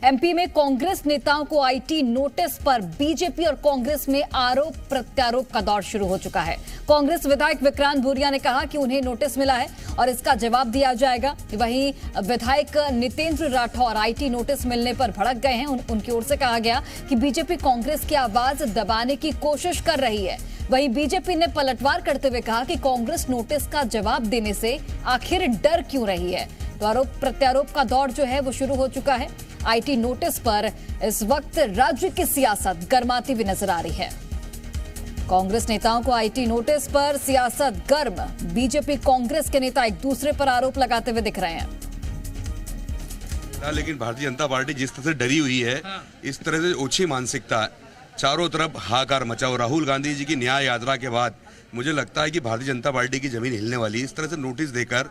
MP में कांग्रेस नेताओं को आईटी नोटिस पर बीजेपी और कांग्रेस में आरोप प्रत्यारोप का दौर शुरू हो चुका है। कांग्रेस विधायक विक्रांत भूरिया ने कहा कि उन्हें नोटिस मिला है और इसका जवाब दिया जाएगा। वहीं विधायक नितेंद्र राठौर आईटी नोटिस मिलने पर भड़क गए हैं। उनकी ओर से कहा गया कि बीजेपी कांग्रेस की आवाज दबाने की कोशिश कर रही है। वहीं बीजेपी ने पलटवार करते हुए कहा कि कांग्रेस नोटिस का जवाब देने से आखिर डर क्यों रही है। तो आरोप प्रत्यारोप का दौर जो है वो शुरू हो चुका है। आईटी नोटिस पर इस वक्त राज्य की सियासत गर्माती हुई नजर आ रही है। कांग्रेस नेताओं को आईटी नोटिस पर सियासत गर्म। बीजेपी कांग्रेस के नेता एक दूसरे पर आरोप लगाते हुए दिख रहे हैं। लेकिन भारतीय जनता पार्टी जिस तरह से डरी हुई है, इस तरह से ओछी मानसिकता है, चारों तरफ हाहाकार मचा हो। राहुल गांधी जी की न्याय यात्रा के बाद मुझे लगता है कि भारतीय जनता पार्टी की जमीन हिलने वाली है। इस तरह से नोटिस देकर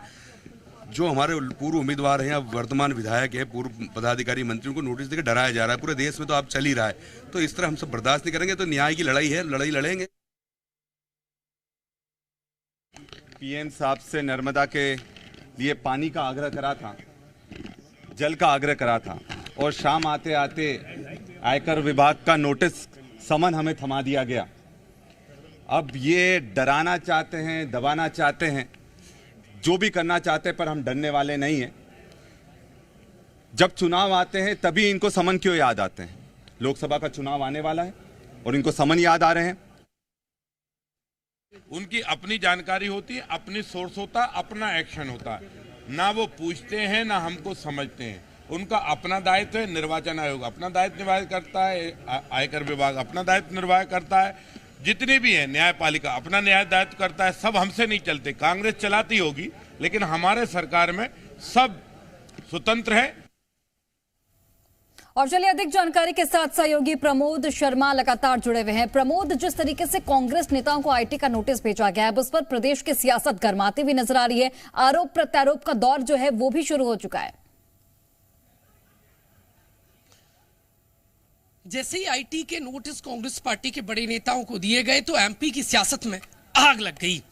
जो हमारे पूर्व उम्मीदवार हैं या वर्तमान विधायक है, पूर्व पदाधिकारी मंत्रियों को नोटिस देकर डराया जा रहा है। पूरे देश में तो आप चल ही रहा है, तो इस तरह हम सब बर्दाश्त नहीं करेंगे। तो न्याय की लड़ाई है, लड़ाई लड़ेंगे। पीएम साहब से नर्मदा के लिए पानी का आग्रह करा था, जल का आग्रह करा था, और शाम आते आते आयकर विभाग का नोटिस समन हमें थमा दिया गया। अब ये डराना चाहते हैं, दबाना चाहते हैं, जो भी करना चाहते हैं, पर हम डरने वाले नहीं हैं। जब चुनाव आते हैं तभी इनको समन क्यों याद आते हैं? लोकसभा का चुनाव आने वाला है और इनको समन याद आ रहे हैं। उनकी अपनी जानकारी होती है, अपनी सोर्स होता है, अपना एक्शन होता है। ना वो पूछते हैं ना हमको समझते हैं। उनका अपना दायित्व है, निर्वाचन आयोग अपना दायित्व निर्वाह करता है, आयकर विभाग अपना दायित्व निर्वाह करता है, जितनी भी है न्यायपालिका अपना न्याय दायित्व करता है। सब हमसे नहीं चलते। कांग्रेस चलाती होगी, लेकिन हमारे सरकार में सब स्वतंत्र है। और चलिए अधिक जानकारी के साथ सहयोगी प्रमोद शर्मा लगातार जुड़े हुए हैं। प्रमोद, जिस तरीके से कांग्रेस नेताओं को आईटी का नोटिस भेजा गया है, उस पर प्रदेश की सियासत गर्माती हुई नजर आ रही है। आरोप प्रत्यारोप का दौर जो है वो भी शुरू हो चुका है। जैसे ही आईटी के नोटिस कांग्रेस पार्टी के बड़े नेताओं को दिए गए तो एमपी की सियासत में आग लग गई।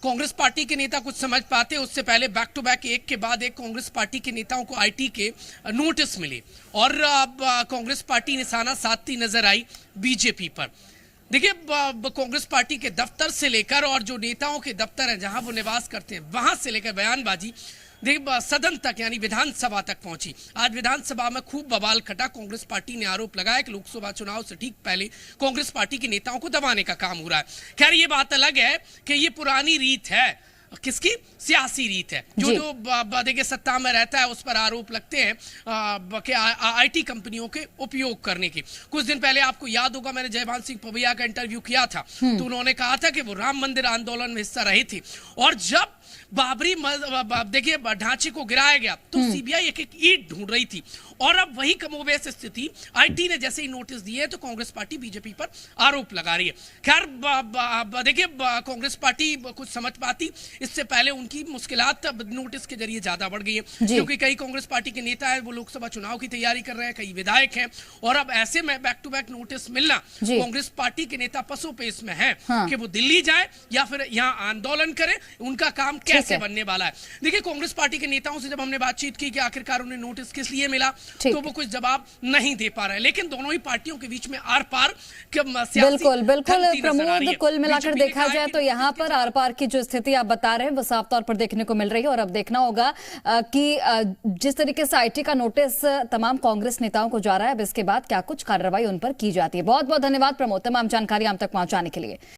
कांग्रेस पार्टी के नेता कुछ समझ पाते, उससे पहले बैक टू बैक एक के बाद एक कांग्रेस पार्टी के नेताओं को आईटी के नोटिस मिले और अब कांग्रेस पार्टी निशाना साधती नजर आई बीजेपी पर। देखिए, कांग्रेस पार्टी के दफ्तर से लेकर और जो नेताओं के दफ्तर हैं जहां वो निवास करते हैं, वहां से लेकर बयानबाजी देखिए सदन तक यानी विधानसभा तक पहुंची। आज विधानसभा में खूब बवाल खटा। कांग्रेस पार्टी ने आरोप लगाया कि लोकसभा चुनाव से ठीक पहले कांग्रेस पार्टी के नेताओं को दबाने का काम हो रहा है। खैर, ये बात अलग है कि ये पुरानी रीत है। किसकी? सियासी रीत है। जो देखिए सत्ता में रहता है उस पर आरोप लगते हैं कि आईटी कंपनियों के उपयोग करने की। कुछ दिन पहले आपको याद होगा, मैंने जयभान सिंह पवैया का इंटरव्यू किया था, तो उन्होंने कहा था कि वो राम मंदिर आंदोलन में हिस्सा रही थी, और जब बाबरी देखिए ढांचे को गिराया गया तो सीबीआई एक ईंट ढूंढ रही थी। और अब वही कमोबेश स्थिति आईटी ने जैसे ही नोटिस दिए तो कांग्रेस पार्टी बीजेपी पर आरोप लगा रही है। खैर, देखिए कांग्रेस पार्टी कुछ समझ पाती, इससे पहले उनकी मुश्किलात नोटिस के जरिए ज्यादा बढ़ गई है, क्योंकि कई कांग्रेस पार्टी के नेता है वो लोकसभा चुनाव की तैयारी कर रहे हैं, कई विधायक हैं, और अब ऐसे में बैक टू बैक नोटिस मिलना, कांग्रेस पार्टी के नेता पसोपेश में है कि वो दिल्ली जाए या फिर यहाँ आंदोलन करे। उनका काम कैसे बनने वाला है? देखिए, कांग्रेस पार्टी के नेताओं से जब हमने बातचीत की कि आखिरकार उन्हें नोटिस किस लिए मिला, तो वो कुछ जवाब नहीं दे पा रहे। लेकिन दोनों ही पार्टियों के बीच में आर पार बिल्कुल प्रमोद, कुल मिलाकर देखा जाए तो यहाँ पर आर पार की जो स्थिति आप बता रहे हैं वो साफ तौर पर देखने को मिल रही है। और अब देखना होगा कि जिस तरीके से आईटी का नोटिस तमाम कांग्रेस नेताओं को जा रहा है, अब इसके बाद क्या कुछ कार्रवाई उन पर की जाती है। बहुत बहुत धन्यवाद प्रमोद, तमाम जानकारी हम तक पहुंचाने के लिए।